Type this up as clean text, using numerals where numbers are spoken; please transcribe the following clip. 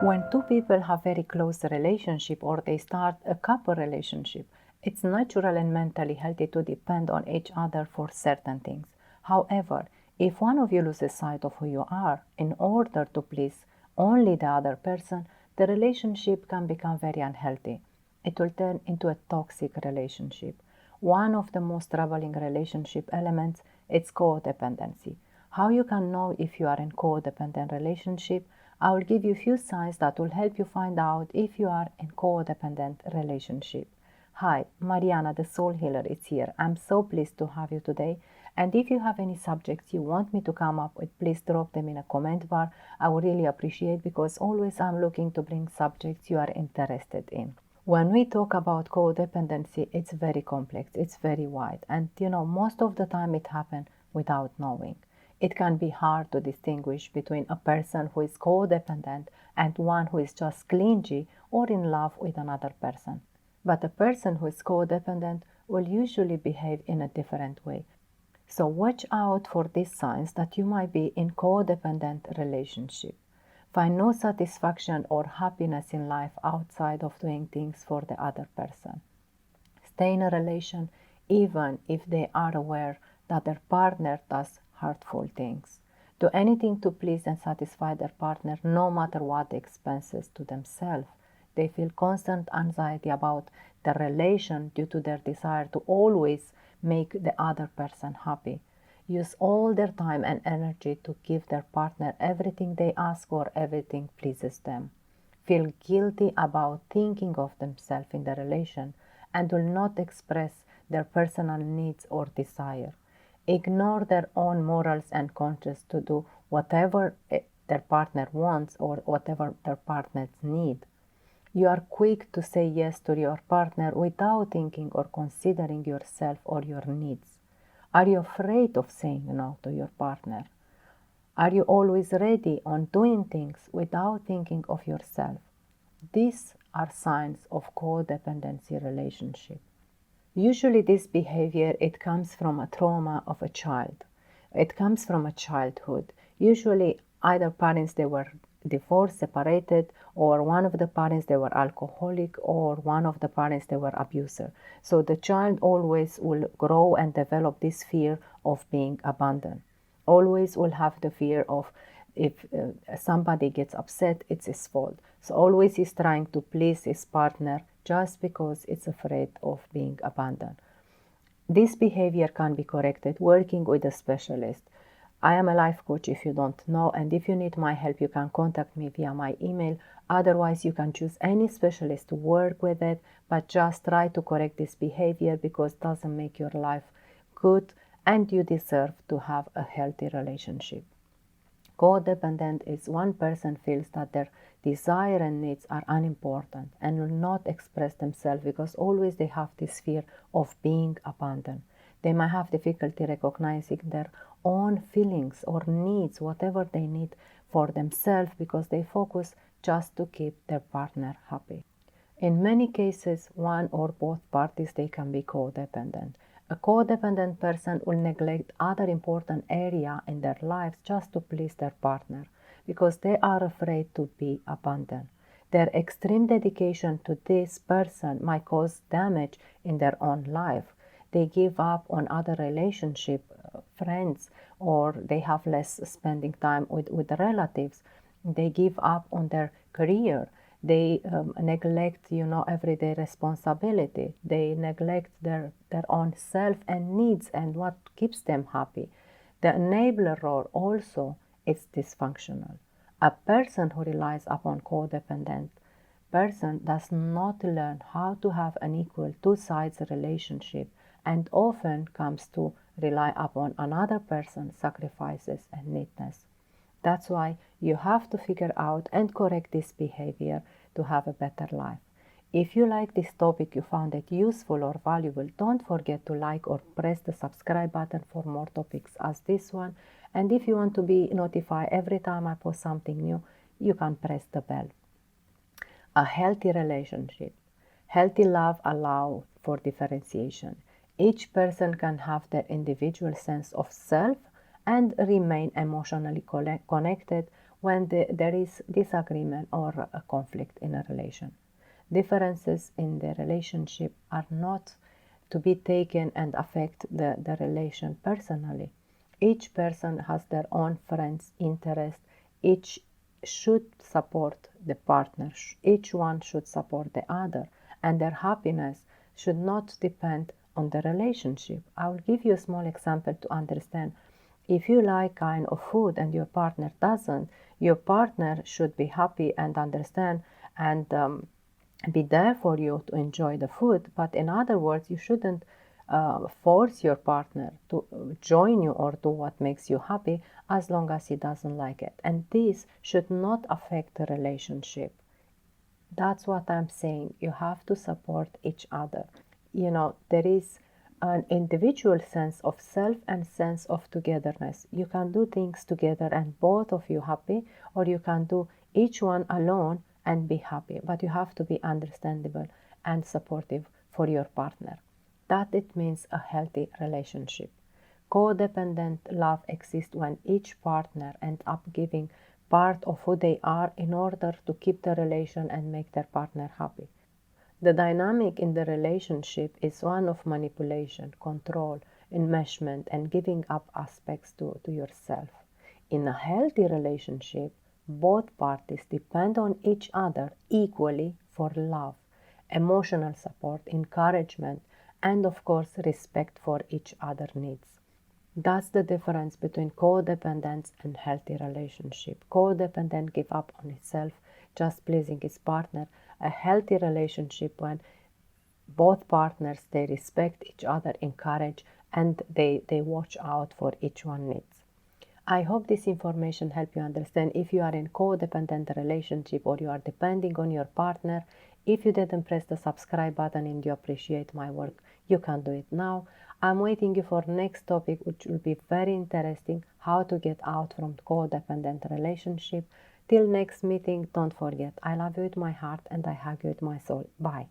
When two people have very close relationship or they start a couple relationship, it's natural and mentally healthy to depend on each other for certain things. However, if one of you loses sight of who you are in order to please only the other person, the relationship can become very unhealthy. It will turn into a toxic relationship. One of the most troubling relationship elements is codependency. How you can know if you are in codependent relationship? I will give you a few signs that will help you find out if you are in codependent relationship. Hi, Mariana the Soul Healer is here. I'm so pleased to have you today. And if you have any subjects you want me to come up with, please drop them in a comment bar. I would really appreciate because always I'm looking to bring subjects you are interested in. When we talk about codependency, it's very complex, it's very wide, and most of the time it happens without knowing. It can be hard to distinguish between a person who is codependent and one who is just clingy or in love with another person. But a person who is codependent will usually behave in a different way. So watch out for these signs that you might be in codependent relationship. Find no satisfaction or happiness in life outside of doing things for the other person. Stay in a relation even if they are aware that their partner does hurtful things. Do anything to please and satisfy their partner no matter what the expenses to themselves. They feel constant anxiety about the relation due to their desire to always make the other person happy. Use all their time and energy to give their partner everything they ask or everything pleases them. Feel guilty about thinking of themselves in the relation and will not express their personal needs or desire. Ignore their own morals and conscience to do whatever their partner wants or whatever their partners need. You are quick to say yes to your partner without thinking or considering yourself or your needs. Are you afraid of saying no to your partner? Are you always ready on doing things without thinking of yourself? These are signs of codependency relationship. Usually this behavior, it comes from a trauma of a child. It comes from a childhood. Usually either parents they were divorced, separated, or one of the parents they were alcoholic, or one of the parents they were abuser. So the child always will grow and develop this fear of being abandoned. Always will have the fear of if somebody gets upset, it's his fault. So always he's trying to please his partner just because it's afraid of being abandoned. This behavior can be corrected working with a specialist. I am a life coach if you don't know, and if you need my help, you can contact me via my email. Otherwise, you can choose any specialist to work with it, but just try to correct this behavior because it doesn't make your life good and you deserve to have a healthy relationship. Codependent is one person feels that their desire and needs are unimportant and will not express themselves because always they have this fear of being abandoned. They might have difficulty recognizing their own feelings or needs, whatever they need for themselves, because they focus just to keep their partner happy. In many cases, one or both parties they can be codependent. A codependent person will neglect other important area in their lives just to please their partner because they are afraid to be abandoned. Their extreme dedication to this person might cause damage in their own life. They give up on other relationship, friends, or they have less spending time with relatives. They give up on their career. They neglect, everyday responsibility. They neglect their own self and needs and what keeps them happy. The enabler role also is dysfunctional. A person who relies upon codependent person does not learn how to have an equal two sides relationship and often comes to rely upon another person's sacrifices and neatness. That's why you have to figure out and correct this behavior to have a better life. If you like this topic, you found it useful or valuable, don't forget to like or press the subscribe button for more topics as this one. And if you want to be notified every time I post something new, you can press the bell. A healthy relationship. Healthy love allows for differentiation. Each person can have their individual sense of self and remain emotionally connected when there is disagreement or a conflict in a relation. Differences in the relationship are not to be taken and affect the relation personally. Each person has their own friends, interests. Each should support the partner. Each one should support the other, and their happiness should not depend on the relationship. I will give you a small example to understand. If you like kind of food and your partner doesn't, your partner should be happy and understand and be there for you to enjoy the food. But in other words, you shouldn't force your partner to join you or do what makes you happy as long as he doesn't like it. And this should not affect the relationship. That's what I'm saying. You have to support each other. There is an individual sense of self and sense of togetherness. You can do things together and both of you happy, or you can do each one alone and be happy. But you have to be understandable and supportive for your partner. That it means a healthy relationship. Codependent love exists when each partner ends up giving part of who they are in order to keep the relation and make their partner happy. The dynamic in the relationship is one of manipulation, control, enmeshment, and giving up aspects to yourself. In a healthy relationship, both parties depend on each other equally for love, emotional support, encouragement, and of course, respect for each other's needs. That's the difference between codependence and healthy relationship. Codependent give up on himself, just pleasing his partner. A healthy relationship when both partners, they respect each other, encourage, and they watch out for each one needs. I hope this information helped you understand if you are in codependent relationship or you are depending on your partner. If you didn't press the subscribe button and you appreciate my work, you can do it now. I'm waiting you for next topic, which will be very interesting, how to get out from codependent relationship. Till next meeting, don't forget, I love you with my heart and I hug you with my soul. Bye.